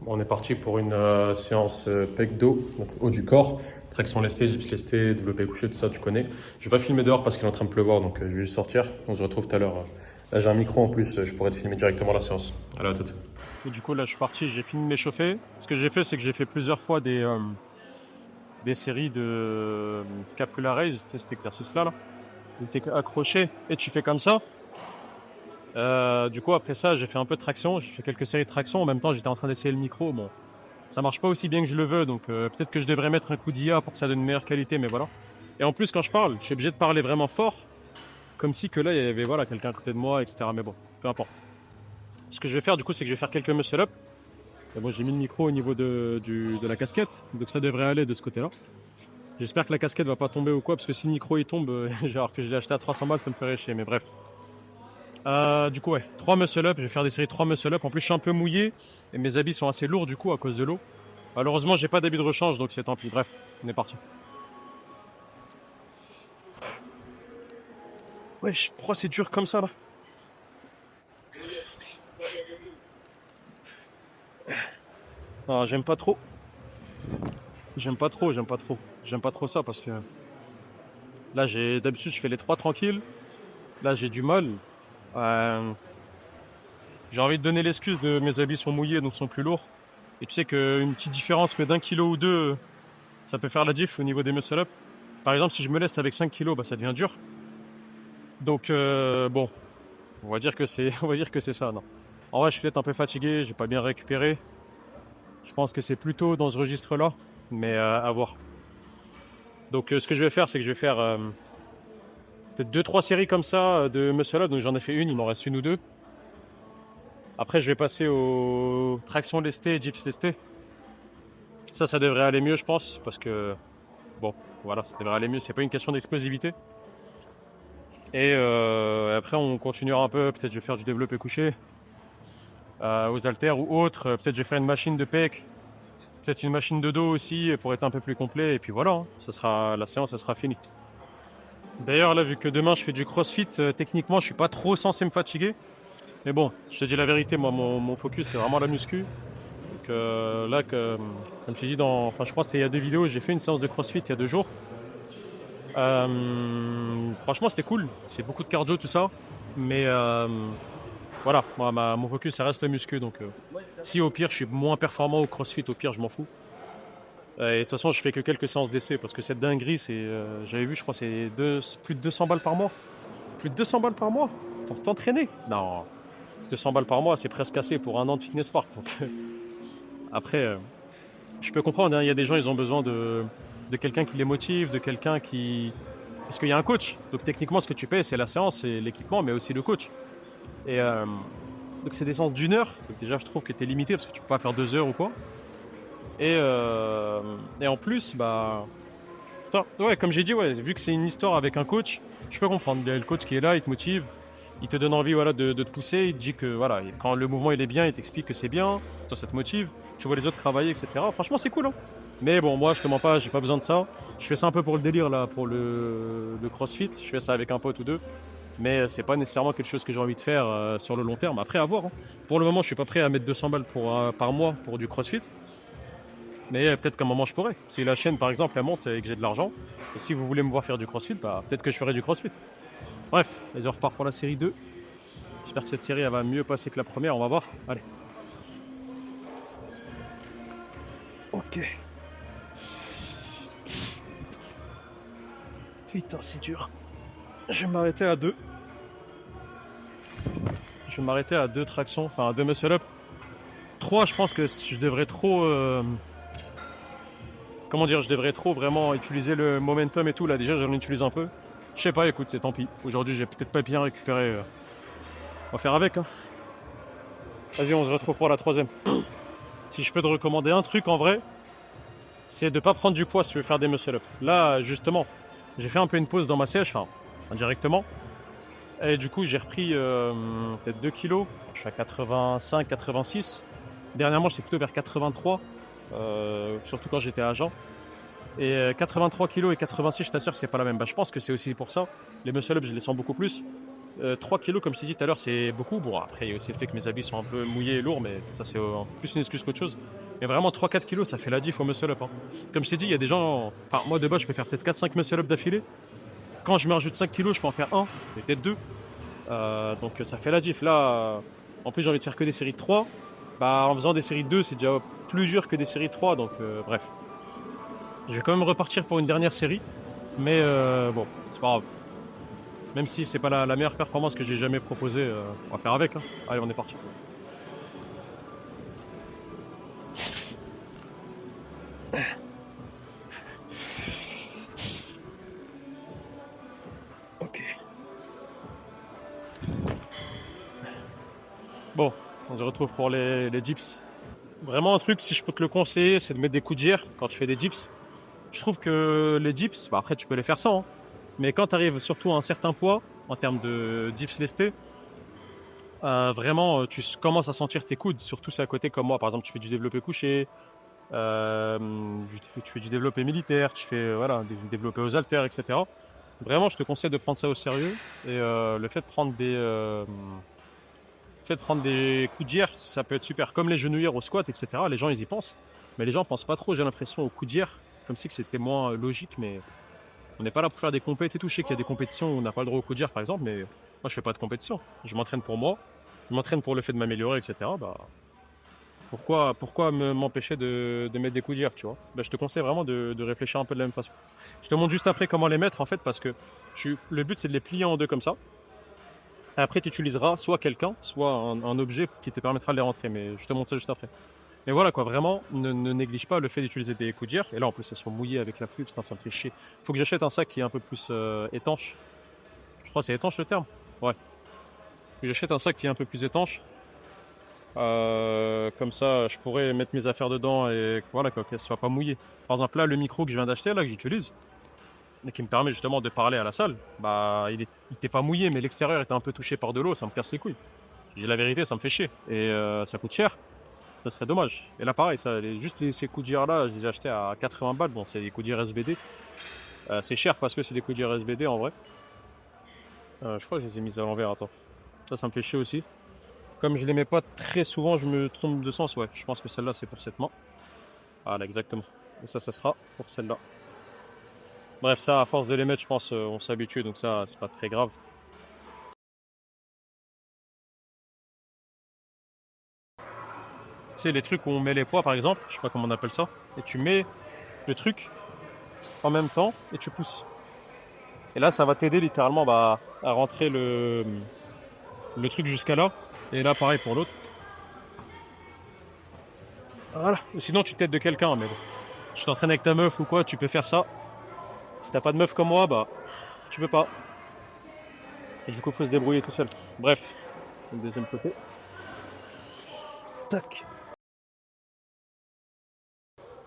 Bon, on est parti pour une séance pec dos, donc haut du corps, traction lestée, dips lesté, développé couché, tout ça, tu connais. Je vais pas filmer dehors parce qu'il est en train de pleuvoir, donc je vais juste sortir. On se retrouve tout à l'heure. Là, j'ai un micro en plus, je pourrais te filmer directement la séance. Allez, à tout. Et du coup, là, je suis parti, j'ai fini de m'échauffer. Ce que j'ai fait, c'est que j'ai fait plusieurs fois des séries de scapula raise, c'est cet exercice-là, là. Il était accroché et tu fais comme ça. Du coup, après ça, j'ai fait un peu de traction, j'ai fait quelques séries de traction. En même temps, j'étais en train d'essayer le micro. Bon, ça marche pas aussi bien que je le veux, donc peut-être que je devrais mettre un coup d'IA pour que ça donne une meilleure qualité, mais voilà. Et en plus, quand je parle, je suis obligé de parler vraiment fort, comme si que là, il y avait voilà, quelqu'un à côté de moi, etc. Mais bon, peu importe. Ce que je vais faire, du coup, c'est que je vais faire quelques muscle-up. Et bon, j'ai mis le micro au niveau de la casquette, donc ça devrait aller de ce côté-là. J'espère que la casquette va pas tomber ou quoi, parce que si le micro il tombe, genre que je l'ai acheté à 300 balles, ça me ferait chier, mais bref. Du coup, ouais, 3 muscle-up, je vais faire des séries de 3 muscle-up. En plus, je suis un peu mouillé et mes habits sont assez lourds du coup à cause de l'eau. Malheureusement, j'ai pas d'habits de rechange, donc c'est tant pis. Bref, on est parti. Wesh, pourquoi c'est dur comme ça là? Ah, j'aime pas trop. J'aime pas trop, j'aime pas trop. J'aime pas trop ça parce que là, d'habitude, je fais les 3 tranquilles. Là, j'ai du mal. Euh, j'ai envie de donner l'excuse de mes habits sont mouillés, donc sont plus lourds. Et tu sais qu'une petite différence que d'un kilo ou deux, ça peut faire la diff au niveau des muscle-up. Par exemple, si je me laisse avec 5 kilos, bah, ça devient dur. Donc, bon, on va dire que c'est, on va dire que c'est ça, non. En vrai, je suis peut-être un peu fatigué, j'ai pas bien récupéré. Je pense que c'est plutôt dans ce registre-là, mais à voir. Donc, ce que je vais faire, c'est que je vais faire peut-être 2-3 séries comme ça de muscle-up. Donc, j'en ai fait une, il m'en reste une ou deux. Après, je vais passer aux tractions lestées et dips lestés. Ça devrait aller mieux, je pense, parce que, bon, voilà, ça devrait aller mieux. C'est pas une question d'explosivité. Et après, on continuera un peu. Peut-être je vais faire du développé couché aux haltères ou autre. Peut-être je vais faire une machine de pec. Peut-être une machine de dos aussi pour être un peu plus complet. Et puis voilà, hein, la séance, elle sera finie. D'ailleurs, là, vu que demain je fais du crossfit, techniquement, je suis pas trop censé me fatiguer. Mais bon, je te dis la vérité, moi, mon focus, c'est vraiment la muscu. Donc là, comme je t'ai dit, enfin, je crois que c'était il y a 2 vidéos, j'ai fait une séance de crossfit il y a 2 jours. Franchement, c'était cool. C'est beaucoup de cardio, tout ça. Mais voilà, moi, mon focus, ça reste le muscu. Donc, si au pire, je suis moins performant au crossfit, au pire, je m'en fous. Et de toute façon, je fais que quelques séances d'essai parce que cette dinguerie, j'avais vu, je crois, c'est plus de 200 balles par mois. Plus de 200 balles par mois pour t'entraîner. Non, 200 balles par mois, c'est presque assez pour un an de fitness park. Donc, après, je peux comprendre, hein, il y a des gens, ils ont besoin de quelqu'un qui les motive, de quelqu'un qui. Parce qu'il y a un coach. Donc techniquement, ce que tu payes, c'est la séance, c'est l'équipement, mais aussi le coach. Et donc c'est des séances d'1 heure. Donc déjà, je trouve que tu es limité parce que tu peux pas faire 2 heures ou quoi. Et en plus, bah. Ouais, comme j'ai dit, ouais, vu que c'est une histoire avec un coach, je peux comprendre. Il y a le coach qui est là, il te motive, il te donne envie voilà, de te pousser, il te dit que voilà, quand le mouvement il est bien, il t'explique que c'est bien, toi ça te motive, tu vois les autres travailler, etc. Franchement, c'est cool. Hein. Mais bon, moi, je te mens pas, j'ai pas besoin de ça. Je fais ça un peu pour le délire, là, pour le crossfit. Je fais ça avec un pote ou deux. Mais c'est pas nécessairement quelque chose que j'ai envie de faire sur le long terme. Après, à voir. Hein. Pour le moment, je suis pas prêt à mettre 200 balles par mois pour du crossfit. Mais peut-être qu'à un moment, je pourrais. Si la chaîne, par exemple, elle monte et que j'ai de l'argent, et si vous voulez me voir faire du crossfit, bah, peut-être que je ferai du crossfit. Bref, les on repart pour la série 2. J'espère que cette série elle va mieux passer que la première, on va voir. Allez. Ok. Putain, c'est dur. Je vais m'arrêter à 2. Je vais m'arrêter à 2 tractions, enfin à 2 muscle-up. 3, je pense que je devrais trop. Comment dire, je devrais trop vraiment utiliser le momentum et tout. Là, déjà, j'en utilise un peu. Je sais pas, écoute, c'est tant pis. Aujourd'hui, j'ai peut-être pas bien récupéré. On va faire avec. Hein. Vas-y, on se retrouve pour la 3e. Si je peux te recommander un truc en vrai, c'est de pas prendre du poids si tu veux faire des muscle-up. Là, justement, j'ai fait un peu une pause dans ma sèche, enfin, indirectement. Et du coup, j'ai repris peut-être 2 kilos. Je suis à 85, 86. Dernièrement, j'étais plutôt vers 83, surtout quand j'étais à Agen. Et 83 kilos et 86, je t'assure que c'est pas la même. Bah, je pense que c'est aussi pour ça. Les muscle-up, je les sens beaucoup plus. 3 kilos, comme je t'ai dit tout à l'heure, c'est beaucoup. Bon, après, il y a aussi le fait que mes habits sont un peu mouillés et lourds, mais ça, c'est plus une excuse qu'autre chose. Mais vraiment, 3-4 kilos, ça fait la diff au muscle-up. Hein. Comme je t'ai dit, il y a des gens. Enfin, moi, de base, je peux faire peut-être 4-5 muscle-up d'affilée. Quand je me rajoute 5 kilos, je peux en faire un, peut-être deux. Donc, ça fait la diff. Là, en plus, j'ai envie de faire que des séries de 3. Bah, en faisant des séries de 2, c'est déjà plus dur que des séries de 3. Donc, bref. Je vais quand même repartir pour une dernière série. Mais bon, c'est pas grave. Même si c'est pas la meilleure performance que j'ai jamais proposée, on va faire avec. Hein. Allez, on est parti. Ok. Bon, on se retrouve pour les dips. Vraiment un truc, si je peux te le conseiller, c'est de mettre des coups de gire quand tu fais des dips. Je trouve que les dips, bah après tu peux les faire sans, hein. Mais quand tu arrives surtout à un certain poids, en termes de dips lestés, vraiment tu commences à sentir tes coudes, surtout si à côté comme moi, par exemple tu fais du développé couché, tu fais du développé militaire, tu fais voilà, du développé aux haltères, etc. Vraiment, je te conseille de prendre ça au sérieux et le fait de prendre des coups de gire, ça peut être super. Comme les genouillères au squat, etc. Les gens, ils y pensent. Mais les gens pensent pas trop, j'ai l'impression, aux coups de gire. Comme si que c'était moins logique, mais on n'est pas là pour faire des compétitions et tout. Je sais qu'il y a des compétitions où on n'a pas le droit au coup de gire, par exemple, mais moi, je fais pas de compétition. Je m'entraîne pour moi, je m'entraîne pour le fait de m'améliorer, etc. Bah, pourquoi m'empêcher de mettre des coups de gire, tu vois? Bah, je te conseille vraiment de réfléchir un peu de la même façon. Je te montre juste après comment les mettre, en fait, parce que le but, c'est de les plier en deux comme ça. Et après, tu utiliseras soit quelqu'un, soit un objet qui te permettra de les rentrer. Mais je te montre ça juste après. Mais voilà quoi, vraiment, ne néglige pas le fait d'utiliser des coups de gire. Et là, en plus, elles sont mouillées avec la pluie, putain, ça me fait chier. Faut que j'achète un sac qui est un peu plus étanche. Je crois que c'est étanche le terme. Ouais. Faut que j'achète un sac qui est un peu plus étanche. Comme ça, je pourrais mettre mes affaires dedans et voilà quoi, qu'elles soient pas mouillées. Par exemple, là, le micro que je viens d'acheter, là, que j'utilise, et qui me permet justement de parler à la salle, bah, il était pas mouillé, mais l'extérieur était un peu touché par de l'eau, ça me casse les couilles. J'ai la vérité, ça me fait chier. Et ça coûte cher. Ça serait dommage. Et là, pareil, ces coups de gire là, je les ai achetés à 80 balles. Bon, c'est des coups de gire SVD. C'est cher parce que c'est des coups de gire SVD en vrai. Je crois que je les ai mis à l'envers. Attends. Ça me fait chier aussi. Comme je les mets pas très souvent, je me trompe de sens. Ouais, je pense que celle-là, c'est pour cette main. Voilà, exactement. Et ça sera pour celle-là. Bref, ça, à force de les mettre, je pense, on s'habitue. Donc ça, c'est pas très grave. Tu sais, les trucs où on met les poids, par exemple, je sais pas comment on appelle ça, et tu mets le truc en même temps et tu pousses. Et là, ça va t'aider littéralement bah, à rentrer le truc jusqu'à là. Et là, pareil pour l'autre. Voilà. Ou sinon, tu t'aides de quelqu'un, mais bon. Tu t'entraînes avec ta meuf ou quoi, tu peux faire ça. Si t'as pas de meuf comme moi, bah, tu peux pas. Et du coup, faut se débrouiller tout seul. Bref, le deuxième côté. Tac.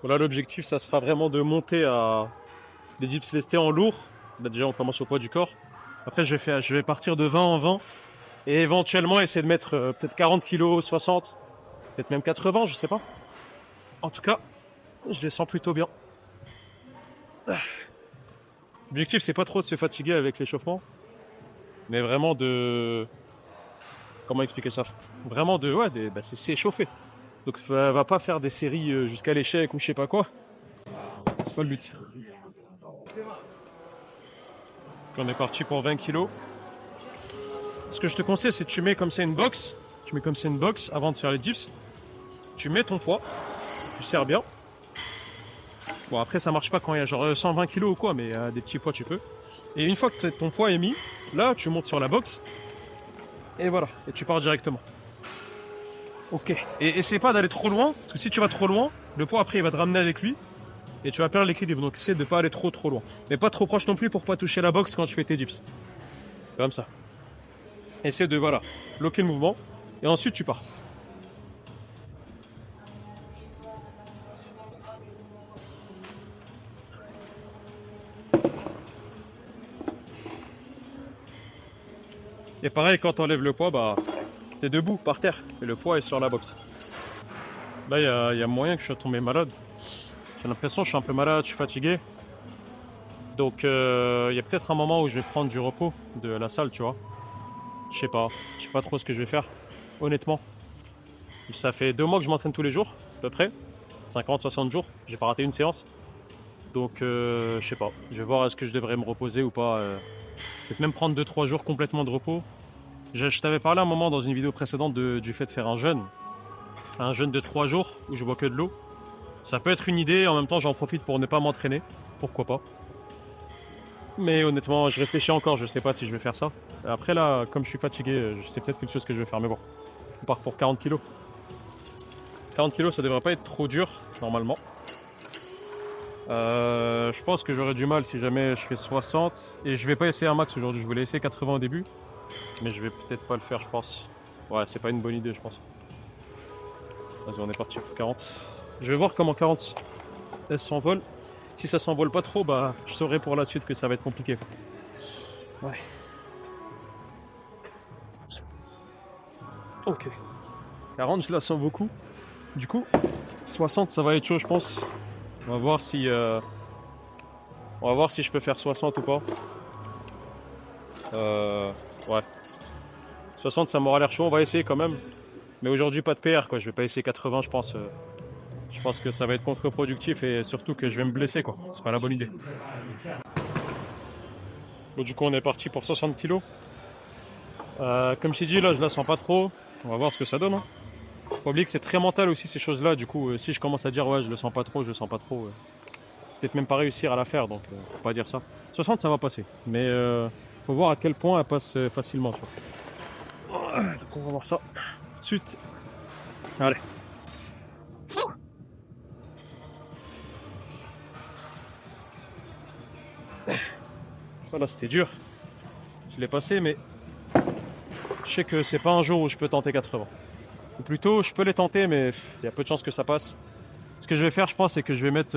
Voilà, l'objectif, ça sera vraiment de monter à des dips lestés en lourd. Bah, déjà, on commence au poids du corps. Après, je vais partir de 20 en 20. Et éventuellement, essayer de mettre peut-être 40 kilos, 60. Peut-être même 80, je sais pas. En tout cas, je les sens plutôt bien. L'objectif, c'est pas trop de se fatiguer avec l'échauffement. Mais vraiment de... Comment expliquer ça? Vraiment de... Ouais, bah, c'est s'échauffer. Donc, va pas faire des séries jusqu'à l'échec ou je sais pas quoi. C'est pas le but. Puis on est parti pour 20 kilos. Ce que je te conseille, c'est que tu mets comme ça une box. Tu mets comme ça une box avant de faire les dips. Tu mets ton poids. Tu serres bien. Bon, après, ça marche pas quand il y a genre 120 kilos ou quoi, mais des petits poids, tu peux. Et une fois que ton poids est mis, là, tu montes sur la box. Et voilà. Et tu pars directement. Ok. Et essaie pas d'aller trop loin, parce que si tu vas trop loin, le poids après, il va te ramener avec lui. Et tu vas perdre l'équilibre. Donc, essaie de pas aller trop loin. Mais pas trop proche non plus pour pas toucher la box quand tu fais tes dips. Comme ça. Essaie de, voilà, bloquer le mouvement. Et ensuite, tu pars. Et pareil, quand tu enlèves le poids, bah, t'es debout, par terre. Et le poids est sur la box. Là, il y a moyen que je sois tombé malade. J'ai l'impression que je suis un peu malade, je suis fatigué. Donc, il y a peut-être un moment où je vais prendre du repos de la salle, tu vois. Je sais pas trop ce que je vais faire, honnêtement. Ça fait 2 mois que je m'entraîne tous les jours, à peu près. 50-60 jours, j'ai pas raté une séance. Donc je sais pas, je vais voir est-ce que je devrais me reposer ou pas. Peut-être même prendre 2-3 jours complètement de repos. Je t'avais parlé un moment dans une vidéo précédente du fait de faire un jeûne. Un jeûne de 3 jours où je bois que de l'eau. Ça peut être une idée, en même temps j'en profite pour ne pas m'entraîner. Pourquoi pas. Mais honnêtement, je réfléchis encore, je sais pas si je vais faire ça. Après là, comme je suis fatigué, c'est peut-être quelque chose que je vais faire. Mais bon, on part pour 40 kilos. 40 kilos, ça devrait pas être trop dur, normalement. Je pense que j'aurais du mal si jamais je fais 60. Et je vais pas essayer un max aujourd'hui, je voulais essayer 80 au début. Mais je vais peut-être pas le faire, je pense. Ouais, c'est pas une bonne idée, je pense. Vas-y, on est parti pour 40. Je vais voir comment 40 elle s'envole. Si ça s'envole pas trop, bah je saurai pour la suite que ça va être compliqué, quoi. Ouais. Ok. 40, je la sens beaucoup. Du coup, 60, ça va être chaud, je pense. On va voir si, je peux faire 60 ou pas. Ouais. 60, ça m'aura l'air chaud. On va essayer quand même. Mais aujourd'hui, pas de PR, quoi. Je vais pas essayer 80, je pense. Je pense que ça va être contre-productif et surtout que je vais me blesser, quoi. C'est pas la bonne idée. Bon, du coup, on est parti pour 60 kilos. Comme je t'ai dit, là, je la sens pas trop. On va voir ce que ça donne, hein. Faut oublier que c'est très mental aussi, ces choses-là. Du coup, si je commence à dire, ouais, je le sens pas trop, peut-être même pas réussir à la faire, donc faut pas dire ça. 60, ça va passer. Mais faut voir à quel point elle passe facilement, tu vois. Donc, on va voir ça. Suite. Allez. Voilà, c'était dur. Je l'ai passé, mais je sais que c'est pas un jour où je peux tenter 80. Ou plutôt, je peux les tenter, mais il y a peu de chances que ça passe. Ce que je vais faire, je pense, c'est que je vais mettre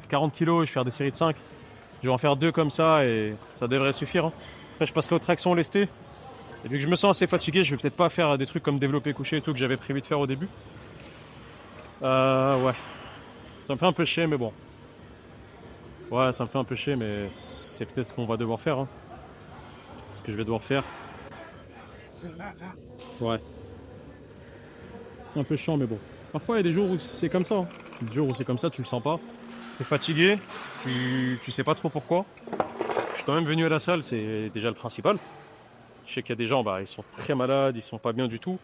40 kilos et je vais faire des séries de 5. Je vais en faire 2 comme ça et ça devrait suffire, hein. Après, je passerai aux tractions lestées. Et vu que je me sens assez fatigué, je vais peut-être pas faire des trucs comme développer couché et tout que j'avais prévu de faire au début. Ouais. Ça me fait un peu chier, mais bon. Ouais, ça me fait un peu chier, mais c'est peut-être ce qu'on va devoir faire, hein. Ce que je vais devoir faire. Ouais. Un peu chiant, mais bon. Parfois, il y a des jours où c'est comme ça, hein. Des jours où c'est comme ça, tu le sens pas. T'es fatigué, tu sais pas trop pourquoi. Je suis quand même venu à la salle, c'est déjà le principal. Je sais qu'il y a des gens, bah, ils sont très malades, ils sont pas bien du tout.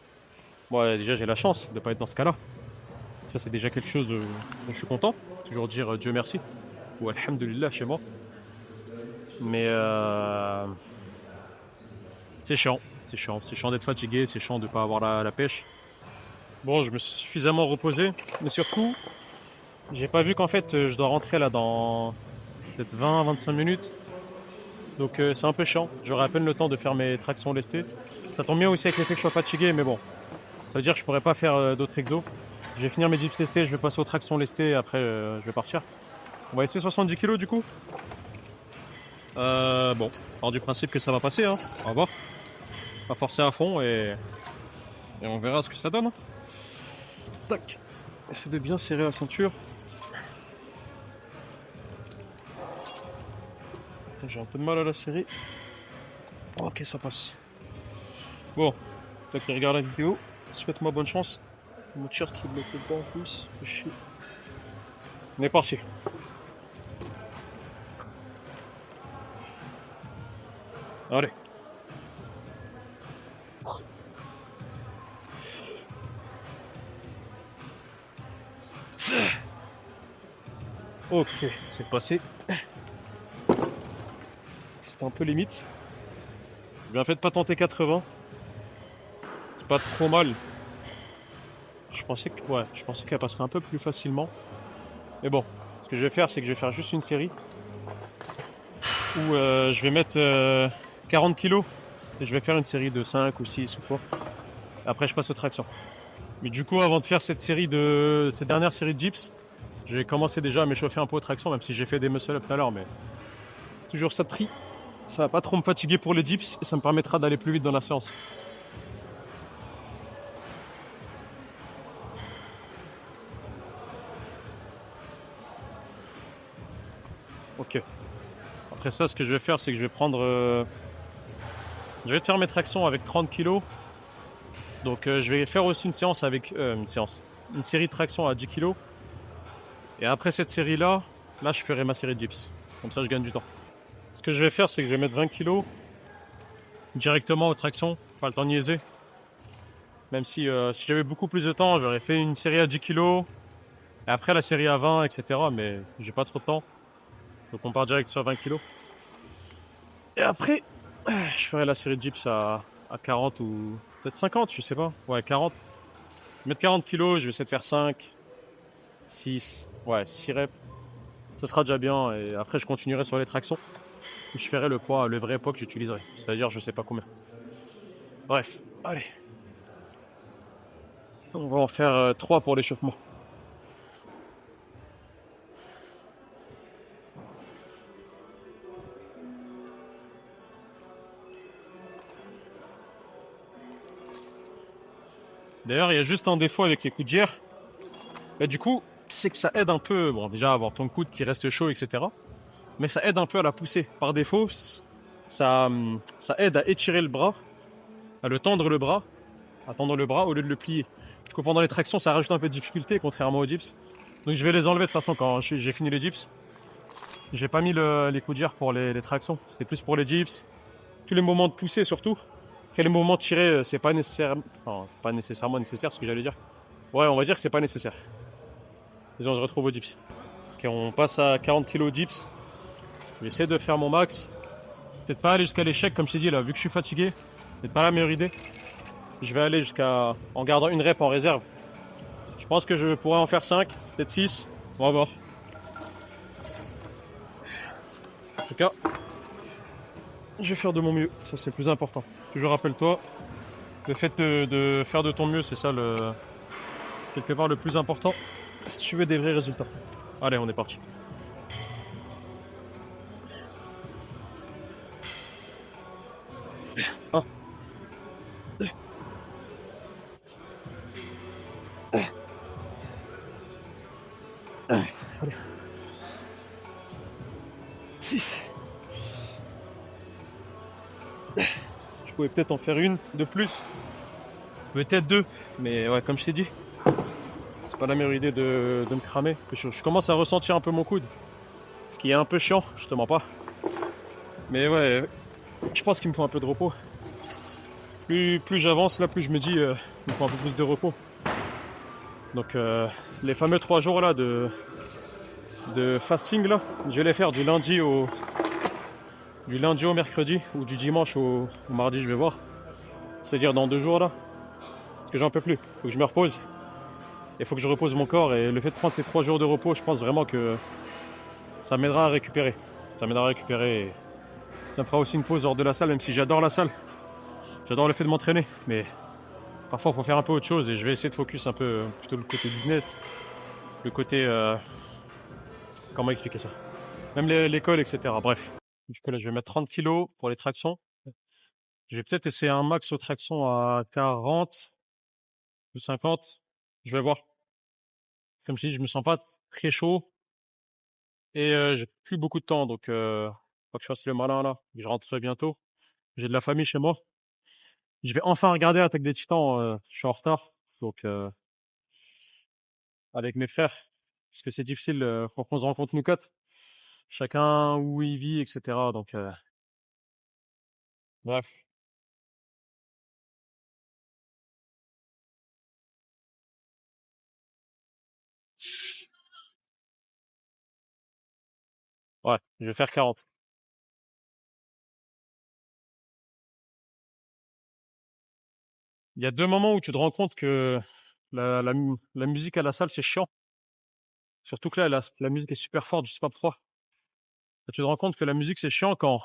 Moi, déjà, j'ai la chance de pas être dans ce cas-là. Ça, c'est déjà quelque chose dont je suis content. Toujours dire Dieu merci. Ou Alhamdulillah chez moi. Mais c'est chiant. C'est chiant. C'est chiant d'être fatigué, c'est chiant de pas avoir la pêche. Bon, je me suis suffisamment reposé. Mais surtout, j'ai pas vu qu'en fait, je dois rentrer là dans peut-être 20-25 minutes. Donc c'est un peu chiant. J'aurai à peine le temps de faire mes tractions lestées. Ça tombe bien aussi avec le fait que je sois fatigué, mais bon. Ça veut dire que je pourrais pas faire d'autres exos. Je vais finir mes dips lestés, je vais passer aux tractions lestées et après je vais partir. On va essayer 70 kilos du coup. Bon, alors du principe que ça va passer, hein. On va voir. On va forcer à fond et on verra ce que ça donne, hein. Tac. Essaye de bien serrer la ceinture. Putain, j'ai un peu de mal à la serrer. Ok, ça passe. Bon, toi qui regardes la vidéo, souhaite-moi bonne chance. Mon t-shirt qui bloque le pas en plus. Chier. On est parti. Allez. Ok, c'est passé. C'était un peu limite. J'ai bien fait de pas tenter 80. C'est pas trop mal. Je pensais qu'elle passerait un peu plus facilement. Mais bon, ce que je vais faire, c'est que je vais faire juste une série où je vais mettre 40 kilos et je vais faire une série de 5 ou 6 ou quoi. Après, je passe aux tractions. Mais du coup, avant de faire cette dernière série de dips, je vais commencer déjà à m'échauffer un peu aux tractions, même si j'ai fait des muscle-up tout à l'heure, mais toujours ça de prix. Ça va pas trop me fatiguer pour les dips et ça me permettra d'aller plus vite dans la séance. Ok. Après ça, ce que je vais faire, c'est que je vais prendre Je vais te faire mes tractions avec 30 kilos. Donc je vais faire aussi une séance avec une série de tractions à 10 kilos. Et après cette série-là, là je ferai ma série de dips. Comme ça je gagne du temps. Ce que je vais faire, c'est que je vais mettre 20 kilos directement aux tractions, pas le temps de niaiser. Même si j'avais beaucoup plus de temps, j'aurais fait une série à 10 kilos, et après la série à 20, etc. Mais j'ai pas trop de temps. Donc on part direct sur 20 kilos. Et après, je ferai la série de dips à 40 ou peut-être 50, je sais pas. Ouais, 40. Je vais mettre 40 kilos, je vais essayer de faire 5, 6, ouais, 6 reps. Ça sera déjà bien. Et après, je continuerai sur les tractions. Où je ferai le poids, le vrai poids que j'utiliserai. C'est-à-dire, je sais pas combien. Bref, allez. On va en faire 3 pour l'échauffement. D'ailleurs, il y a juste un défaut avec les coudières. Bah, du coup, c'est que ça aide un peu, bon, déjà à avoir ton coude qui reste chaud, etc. Mais ça aide un peu à la pousser. Par défaut, ça aide à étirer le bras, à le tendre le bras, à tendre le bras au lieu de le plier. Du coup, pendant les tractions, ça rajoute un peu de difficulté, contrairement aux dips. Donc je vais les enlever de toute façon quand j'ai fini les dips. J'ai pas mis les coudières pour les tractions, c'était plus pour les dips. Tous les moments de pousser surtout. Après les moments de tirer, c'est pas nécessaire, enfin, pas nécessairement nécessaire ce que j'allais dire. Ouais, on va dire que c'est pas nécessaire. Disons, on se retrouve aux dips. Ok, on passe à 40 kg dips. Je vais essayer de faire mon max. Peut-être pas aller jusqu'à l'échec, comme je t'ai dit là, vu que je suis fatigué. Peut-être pas la meilleure idée. Je vais aller jusqu'à, en gardant une rep en réserve. Je pense que je pourrais en faire 5, peut-être 6. On va voir. En tout cas, je vais faire de mon mieux. Ça, c'est le plus important. Toujours rappelle-toi, le fait de faire de ton mieux, c'est ça quelque part le plus important. Si tu veux des vrais résultats. Allez, on est parti. Un. Allez. 6. Je pouvais peut-être en faire une de plus. Peut-être 2. Mais ouais, comme je t'ai dit, c'est pas la meilleure idée de me cramer. Je commence à ressentir un peu mon coude. Ce qui est un peu chiant, je te mens pas. Mais ouais, je pense qu'il me faut un peu de repos. Plus j'avance, là, plus je me dis, il me faut un peu plus de repos. Donc, les fameux 3 jours là de fasting là, je vais les faire du lundi au mercredi ou du dimanche au mardi, je vais voir. C'est-à-dire dans 2 jours là, parce que j'en peux plus. Il faut que je me repose. Il faut que je repose mon corps et le fait de prendre ces 3 jours de repos, je pense vraiment que ça m'aidera à récupérer. Ça m'aidera à récupérer. Et ça me fera aussi une pause hors de la salle, même si j'adore la salle. J'adore le fait de m'entraîner, mais parfois il faut faire un peu autre chose et je vais essayer de focus un peu plutôt le côté business, le côté comment expliquer ça. Même l'école, etc. Bref. Du coup là je vais mettre 30 kilos pour les tractions. Je vais peut-être essayer un max aux tractions à 40 ou 50. Je vais voir. Comme je dis, je me sens pas très chaud et j'ai plus beaucoup de temps, donc faut que je fasse le malin là. Je rentre bientôt. J'ai de la famille chez moi. Je vais enfin regarder Attaque des Titans. Je suis en retard, donc avec mes frères, parce que c'est difficile pour qu'on se rencontre nous quatre, chacun où il vit, etc. Donc bref, ouais, je vais faire 40. Il y a 2 moments où tu te rends compte que la musique à la salle c'est chiant. Surtout que là, la musique est super forte, je sais pas pourquoi. Tu te rends compte que la musique c'est chiant quand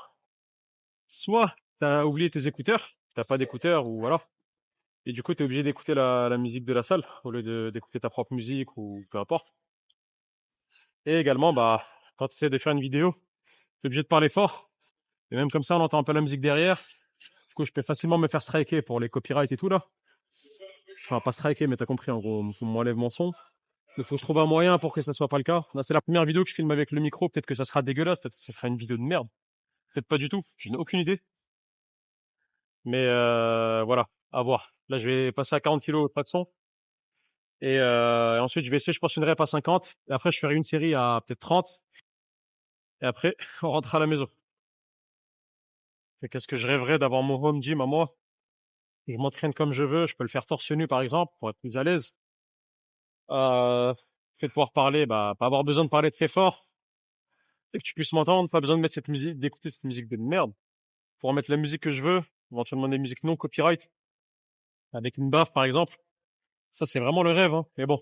soit t'as oublié tes écouteurs, t'as pas d'écouteurs ou voilà. Et du coup, t'es obligé d'écouter la musique de la salle au lieu d'écouter ta propre musique ou peu importe. Et également, bah, quand tu essaies de faire une vidéo, t'es obligé de parler fort. Et même comme ça, on entend un peu la musique derrière. Du coup, je peux facilement me faire striker pour les copyrights et tout là. Enfin, pas striker, mais t'as compris, en gros, on m'enlève mon son. Il faut que je trouve un moyen pour que ça soit pas le cas. Là, c'est la première vidéo que je filme avec le micro. Peut-être que ça sera dégueulasse. Peut-être que ça sera une vidéo de merde. Peut-être pas du tout. Je n'ai aucune idée. Mais voilà, à voir. Là, je vais passer à 40 kilos de traction. Et ensuite, je vais essayer, je pense, une rep à 50. Et après, je ferai une série à peut-être 30. Et après, on rentre à la maison. Et qu'est-ce que je rêverais d'avoir mon home gym à moi? Je m'entraîne comme je veux. Je peux le faire torse nu, par exemple, pour être plus à l'aise. Fait de pouvoir parler, bah, pas avoir besoin de parler très fort. Et que tu puisses m'entendre, pas besoin de mettre cette musique, d'écouter cette musique de merde. Pour mettre la musique que je veux, éventuellement des musiques non copyright, avec une baffe, par exemple. Ça, c'est vraiment le rêve, hein. Mais bon.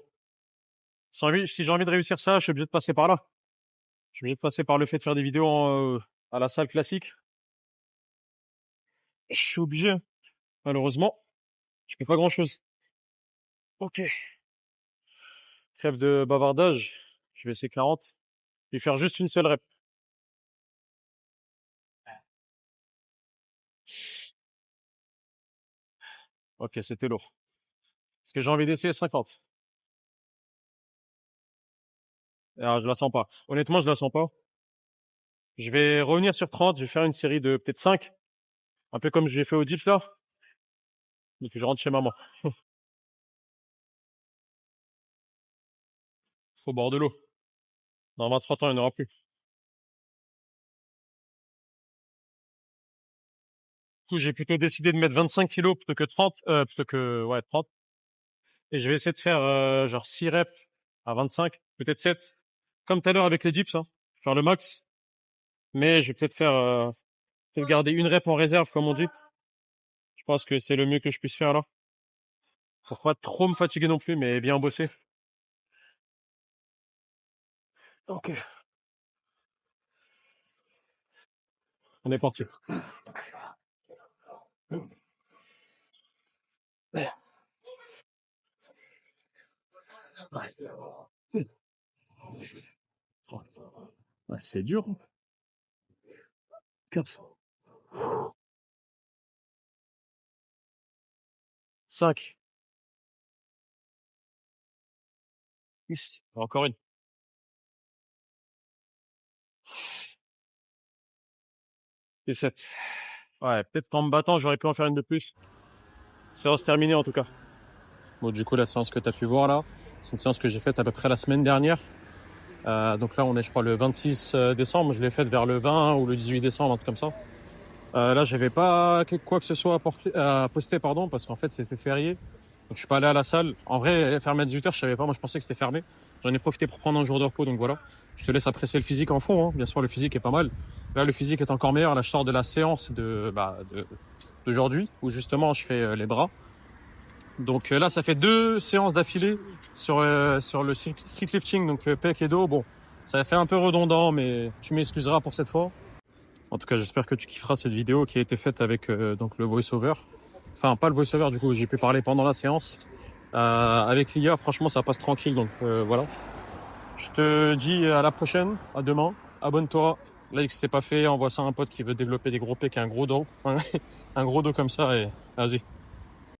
Si j'ai envie de réussir ça, je suis obligé de passer par là. Je suis obligé de passer par le fait de faire des vidéos à la salle classique. Je suis obligé. Malheureusement, je fais pas grand chose. Ok. Trêve de bavardage. Je vais essayer 40. Je vais faire juste une seule rep. Ok, c'était lourd. Parce que j'ai envie d'essayer 50. Alors, je la sens pas. Honnêtement, je la sens pas. Je vais revenir sur 30. Je vais faire une série de peut-être 5. Un peu comme j'ai fait au dips là. Et puis je rentre chez maman. Faut boire de l'eau. Dans 20-30 ans, il n'y en aura plus. Du coup, j'ai plutôt décidé de mettre 25 kilos plutôt que 30, plutôt que, ouais, 30. Et je vais essayer de faire, genre 6 reps à 25, peut-être 7. Comme tout à l'heure avec les dips, hein. Faire le max. Mais je vais peut-être faire, peut-être garder une rep en réserve, comme on dit. Je pense que c'est le mieux que je puisse faire là. Pour pas trop me fatiguer non plus, mais bien bosser. Ok. On est parti. Ouais, c'est dur. 4. 5. 6. Encore une. Et 7. Ouais, peut-être qu'en me battant, j'aurais pu en faire une de plus. Séance terminée en tout cas. Bon, du coup, la séance que tu as pu voir là, c'est une séance que j'ai faite à peu près la semaine dernière. Donc là, on est, je crois, le 26 décembre. Je l'ai faite vers le 20 ou le 18 décembre, un truc comme ça. Là, j'avais pas quoi que ce soit à poster, pardon, parce qu'en fait, c'était férié. Donc, je suis pas allé à la salle. En vrai, fermé à 18h, je savais pas. Moi, je pensais que c'était fermé. J'en ai profité pour prendre un jour de repos. Donc voilà. Je te laisse apprécier le physique en fond, hein. Bien sûr, le physique est pas mal. Là, le physique est encore meilleur. Là, je sors de la séance d'aujourd'hui, où justement, je fais les bras. Donc là, ça fait 2 séances d'affilée sur le street lifting, donc pec et dos. Bon, ça fait un peu redondant, mais tu m'excuseras pour cette fois. En tout cas, j'espère que tu kifferas cette vidéo qui a été faite avec donc le voice-over. Enfin, pas le voice-over, du coup, j'ai pu parler pendant la séance. Avec l'IA, franchement, ça passe tranquille, donc voilà. Je te dis à la prochaine, à demain. Abonne-toi, like si c'est pas fait, envoie ça à un pote qui veut développer des gros pecs et un gros dos. Un gros dos comme ça, et vas-y.